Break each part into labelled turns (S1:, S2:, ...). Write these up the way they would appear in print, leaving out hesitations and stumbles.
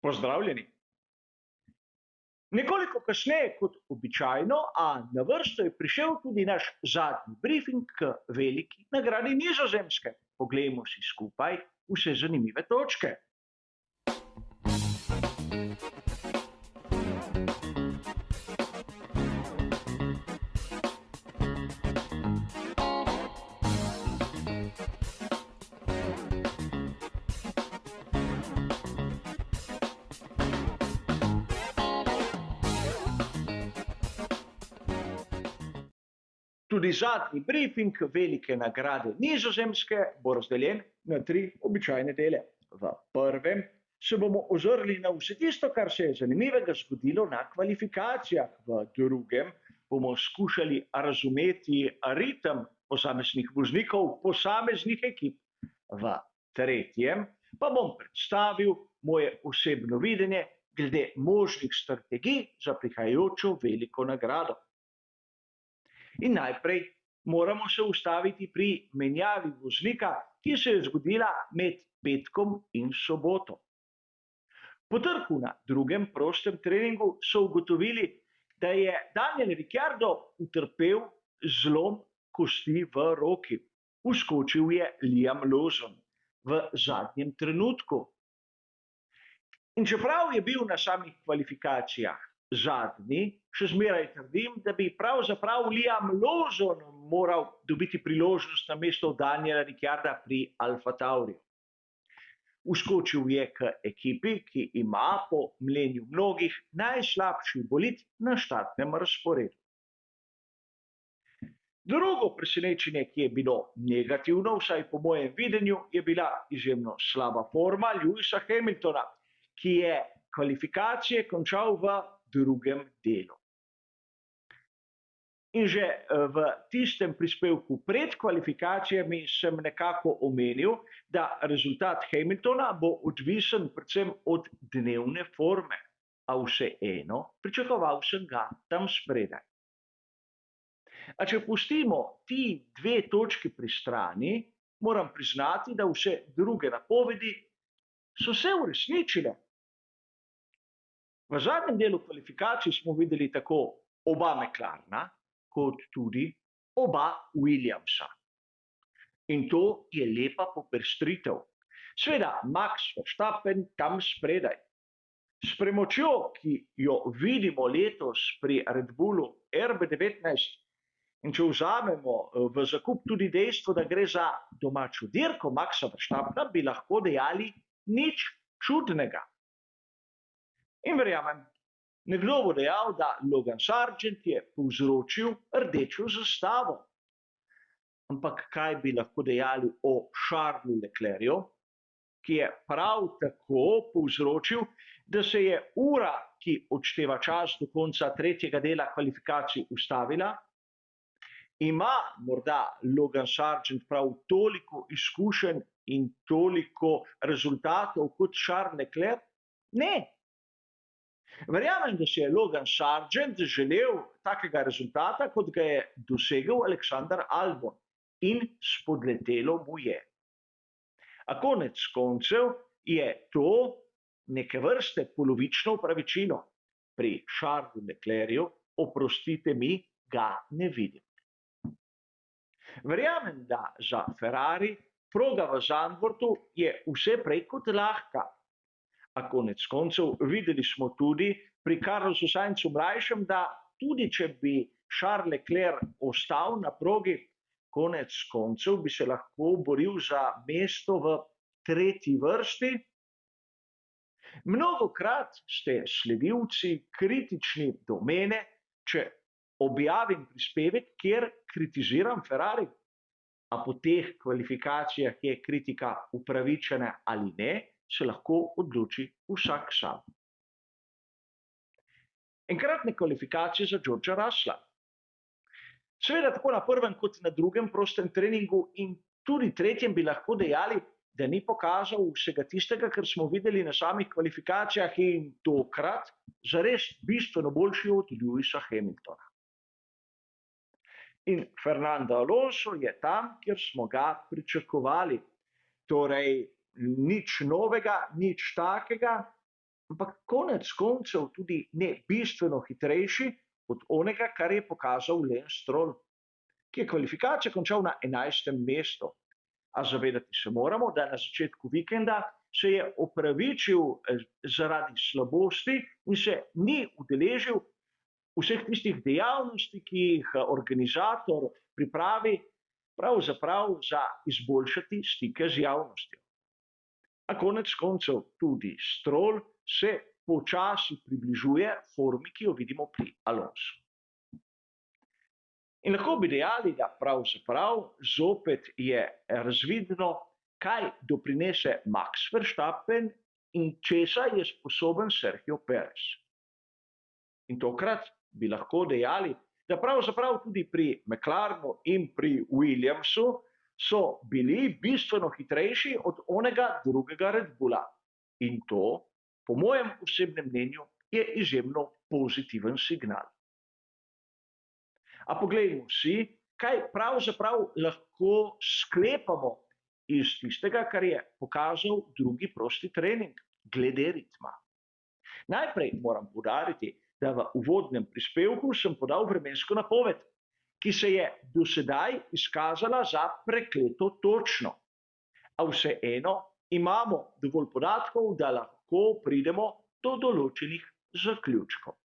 S1: Pozdravljeni. Nekoliko kasneje kot običajno, a na vrsto je prišel tudi naš zadnji brifing k veliki nagradi Nizozemske. Poglejmo si skupaj vse zanimive točke. Tudi zadnji brifing velike nagrade Nizozemske bo razdeljen na 3 običajne dele. V prvem se bomo ozrli na vse tisto, kar se je zanimivega zgodilo na kvalifikacijah. V drugem bomo skušali razumeti ritem posameznih voznikov, posameznih ekip. V tretjem pa bom predstavil moje osebno videnje glede možnih strategij za prihajajočo veliko nagrado. In najprej moramo se ustaviti pri menjavi voznika, ki se je zgodila med petkom in soboto. Po trku na drugem prostem treningu so ugotovili, da je Daniel Ricciardo utrpel zlom kosti v roki. Vskočil je Liam Lawson v zadnjem trenutku. In čeprav je bil na samih kvalifikacijah zadnji, še zmeraj trdim, da bi pravzaprav Liam Lawson moral dobiti priložnost namesto Daniela Ricciarda pri Alfa Tauriju. Vskočil je k ekipi, ki ima po mnenju mnogih najslabši bolid na štartnem razporedu. Drugo presenečenje, ki je bilo negativno, vsaj po mojem videnju, je bila izjemno slaba forma Lewisa Hamiltona, ki je kvalifikacije končal v drugem delu. In že v tistem prispevku pred kvalifikacijami sem nekako omenil, da rezultat Hamiltona bo odvisen predvsem od dnevne forme, a vseeno pričakoval sem ga tam spredaj. A če pustimo ti 2 točki pri strani, moram priznati, da vse druge napovedi so se uresničile. V zadnjem delu kvalifikacij smo videli tako oba McLarena, kot tudi oba Williamsa. In to je lepa popestritev. Seveda Max Verstappen tam spredaj. S premočjo, ki jo vidimo letos pri Red Bullu RB19, in če vzamemo v zakup tudi dejstvo, da gre za domačo dirko Maxa Verstappena, bi lahko dejali nič čudnega. In verjamem, nekdo bo dejal, da Logan Sargent je povzročil rdečo zastavo. Ampak kaj bi lahko dejali o Charlesu Leclercu, ki je prav tako povzročil, da se je ura, ki odšteva čas do konca tretjega dela kvalifikacij, ustavila? Ima morda Logan Sargent prav toliko izkušenj in toliko rezultatov kot Charles Leclerc? Ne. Verjamem, da si je Logan Sargent želel takega rezultata, kot ga je dosegel Alexander Albon, in spodletelo mu je. A konec koncev je to neke vrste polovično opravičilo. Pri Charlesu Leclercu, oprostite mi, ga ne vidim. Verjamem, da za Ferrari proga v Zandvoortu je vse prej kot lahka. A konec koncev videli smo tudi pri Carlosu Sainzu mlajšem, da tudi če bi Charles Leclerc ostal na progi, konec koncev bi se lahko boril za mesto v 3. vrsti. Mnogokrat ste sledilci kritični do mene, če objavim prispevek, kjer kritiziram Ferrari. A po teh kvalifikacijah je kritika upravičena ali ne, se lahko odloči vsak sam. Enkratne kvalifikacije za Georgea Russella. Seveda tako na prvem kot na drugem prostem treningu in tudi tretjem bi lahko dejali, da ni pokazal vsega tistega, kar smo videli na samih kvalifikacijah, in tokrat zares bistveno boljši od Lewisa Hamiltona. In Fernando Alonso je tam, kjer smo ga pričakovali. Torej, nič novega, nič takega, ampak konec koncev tudi ne bistveno hitrejši od onega, kar je pokazal Lance Stroll, ki je kvalifikacije končal na 11. mestu. A zavedati se moramo, da na začetku vikenda se je opravičil zaradi slabosti in se ni udeležil vseh tistih dejavnosti, ki jih organizator pripravi pravzaprav za izboljšati stike z javnostjo. A konec koncev tudi Stroll se počasi približuje formi, ki jo vidimo pri Alonsu. In lahko bi dejali, da pravzaprav zopet je razvidno, kaj doprinese Max Verstappen in česa je sposoben Sergio Perez. In tokrat bi lahko dejali, da pravzaprav tudi pri McLarenu in pri Williamsu so bili bistveno hitrejši od onega drugega Red Bulla. In to, po mojem osebnem mnenju, je izjemno pozitiven signal. A poglejmo si, kaj pravzaprav lahko sklepamo iz tistega, kar je pokazal drugi prosti trening glede ritma. Najprej moram poudariti, da v uvodnem prispevku sem podal vremensko napoved, ki se je do sedaj izkazala za prekleto točno. A vseeno imamo dovolj podatkov, da lahko pridemo do določenih zaključkov.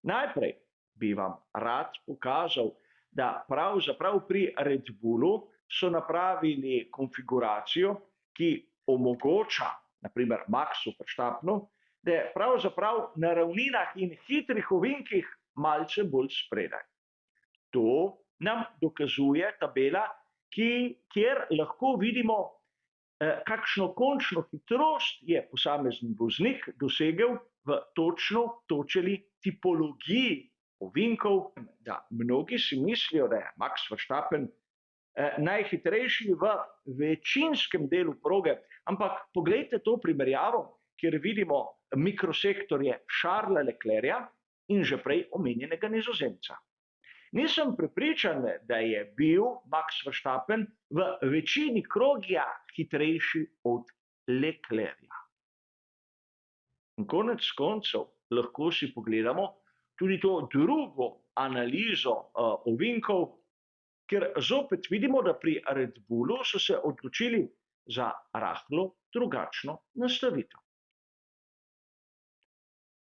S1: Najprej bi vam rad pokazal, da pravzaprav pri Red Bullu so napravili konfiguracijo, ki omogoča, naprimer Maxu Verstappenu, da je pravzaprav na ravninah in hitrih ovinkih malce bolj spredaj. To nam dokazuje tabela, kjer lahko vidimo, kakšno končno hitrost je posamezni voznik dosegel v točno točeni tipologiji ovinkov, da mnogi si mislijo, da je Max Verstappen najhitrejši v večinskem delu proge, ampak poglejte to primerjavo, kjer vidimo mikrosektorje Charlesa Leclerca in že prej omenjenega Nizozemca. Nisem prepričan, da je bil Max Verstappen v večini krogja hitrejši od Leclerca. In konec koncev lahko si pogledamo tudi to drugo analizo ovinkov, ker zopet vidimo, da pri Red Bullu so se odločili za rahlo drugačno nastavitev.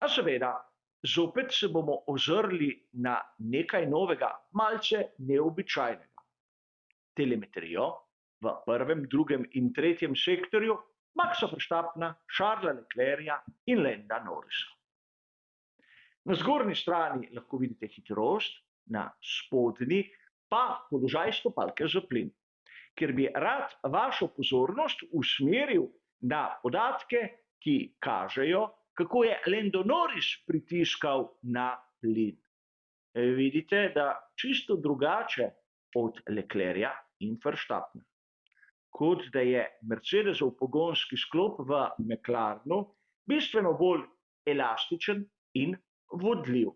S1: A seveda, zopet se bomo ozrli na nekaj novega, malce neobičajnega. Telemetrijo v prvem, drugem in tretjem sektorju Maxa Verstappena, Charlesa Leclerca in Landa Norrisa. Na zgornji strani lahko vidite hitrost, na spodnji pa položaj stopalke za plin. Ker bi rad vašo pozornost usmeril na podatke, ki kažejo, kako je Lando Norris pritiskal na plin. Vidite, da čisto drugače od Leclerca in Verstappena. Kot da je Mercedesov pogonski sklop v McLarenu bistveno bolj elastičen in vodljiv.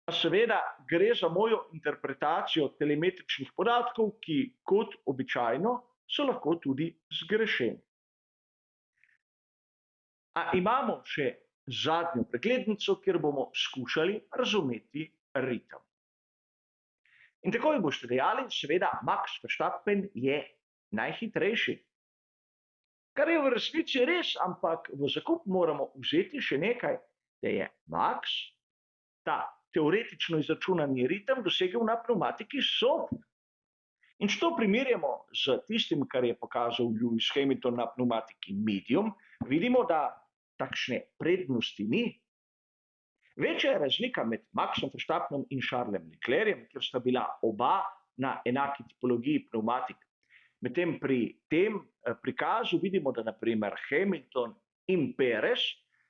S1: A seveda gre za mojo interpretacijo telemetričnih podatkov, ki kot običajno so lahko tudi zgrešeni. A imamo še zadnjo preglednico, kjer bomo skušali razumeti ritem. In takoj boste dejali, seveda Max Verstappen je najhitrejši. Kar je v resnici res, ampak v zakup moramo vzeti še nekaj, da je Max ta teoretično izračunani ritem dosegel na pneumatiki soft. In če to primerjamo z tistim, kar je pokazal Lewis Hamilton na pneumatiki medium, vidimo, da takšne prednosti ni. Večja je razlika med Maxom Verstappenom in Charlesom Leclercem, ker sta bila oba na enaki tipologiji pneumatik. Medtem pri tem prikazu vidimo, da naprimer Hamilton in Perez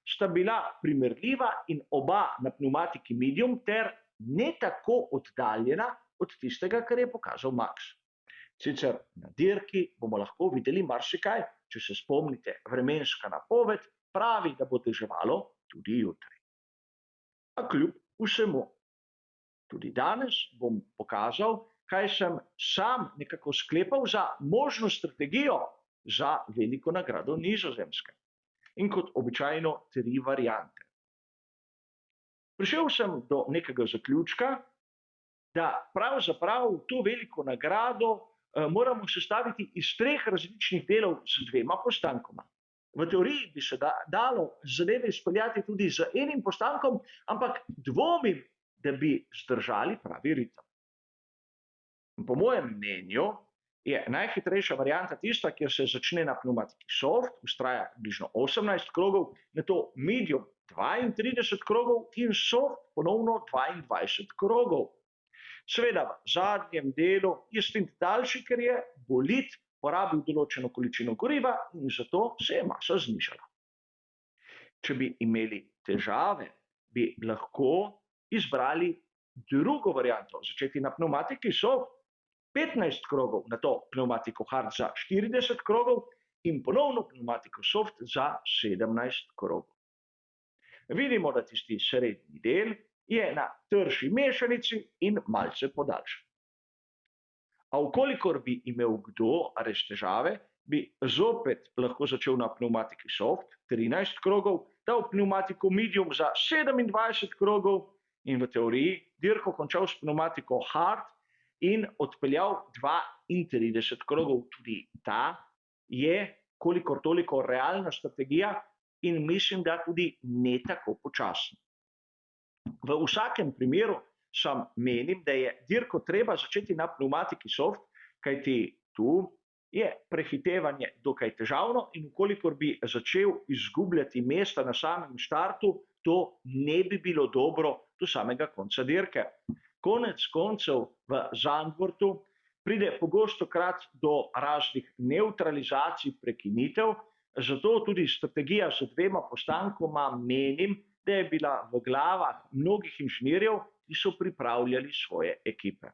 S1: sta bila primerljiva in oba na pneumatiki medium ter ne tako oddaljena od tistega, kar je pokazal Max. Sicer na dirki bomo lahko videli marsikaj, če se spomnite, vremenska napoved pravi, da bo deževalo tudi jutri. A kljub vsemu, tudi danes bom pokazal, kaj sem sam nekako sklepal za možno strategijo za veliko nagrado Nizozemske. in kot običajno 3 variante. Prišel sem do nekega zaključka, da pravzaprav to veliko nagrado moramo sestaviti iz 3 različnih delov z 2 postankoma. V teoriji bi se dalo zadeve izpeljati tudi z enim postankom, ampak dvomim, da bi zdržali pravi ritem. Po mojem mnenju je najhitrejša varianta tista, kjer se začne na pnevmatiki soft, vztraja približno 18 krogov, nato medium 32 krogov in soft ponovno 22 krogov. Seveda v zadnjem delu je stint daljši, ker je bolid porabil določeno količino goriva in zato se je masa znižala. Če bi imeli težave, bi lahko izbrali drugo varianto, začeti na pnevmatiki soft 15 krogov, nato pnevmatiko hard za 40 krogov in ponovno pnevmatiko soft za 17 krogov. Vidimo, da tisti srednji del je na trši mešanici in malce podaljšan. A vkolikor bi imel kdo res težave, bi zopet lahko začel na pnevmatiki soft 13 krogov, dal pnevmatiko medium za 27 krogov in v teoriji dirko končal s pnevmatiko hard in odpeljal 32 krogov. Tudi ta je kolikor toliko realna strategija in mislim, da tudi ne tako počasna. V vsakem primeru sam menim, da je dirko treba začeti na pnevmatiki soft, kajti tu je prehitevanje dokaj težavno in vkolikor bi začel izgubljati mesta na samem štartu, to ne bi bilo dobro do samega konca dirke. Konec koncev v Zandvoortu pride pogostokrat do raznih nevtralizacij, prekinitev, zato tudi strategija z 2 postankoma menim, da je bila v glavah mnogih inženirjev, ki so pripravljali svoje ekipe.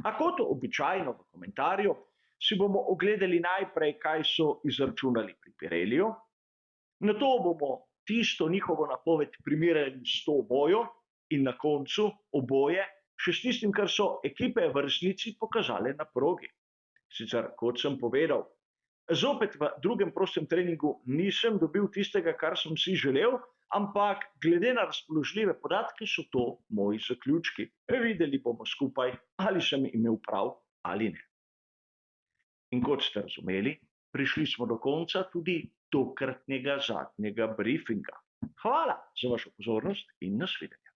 S1: A kot običajno v komentarju si bomo ogledali najprej, kaj so izračunali pri Pirelliju, nato bomo tisto njihovo napoved primerjali s to mojo in na koncu oboje še s tistim, kar so ekipe v resnici pokazale na progi. Sicer, kot sem povedal, zopet v drugem prostem treningu nisem dobil tistega, kar sem si želel, ampak glede na razpoložljive podatke so to moji zaključki. Videli bomo skupaj, ali sem imel prav ali ne. In kot ste razumeli, prišli smo do konca tudi tokratnega zadnjega briefinga. Hvala za vašo pozornost in nasvidenje.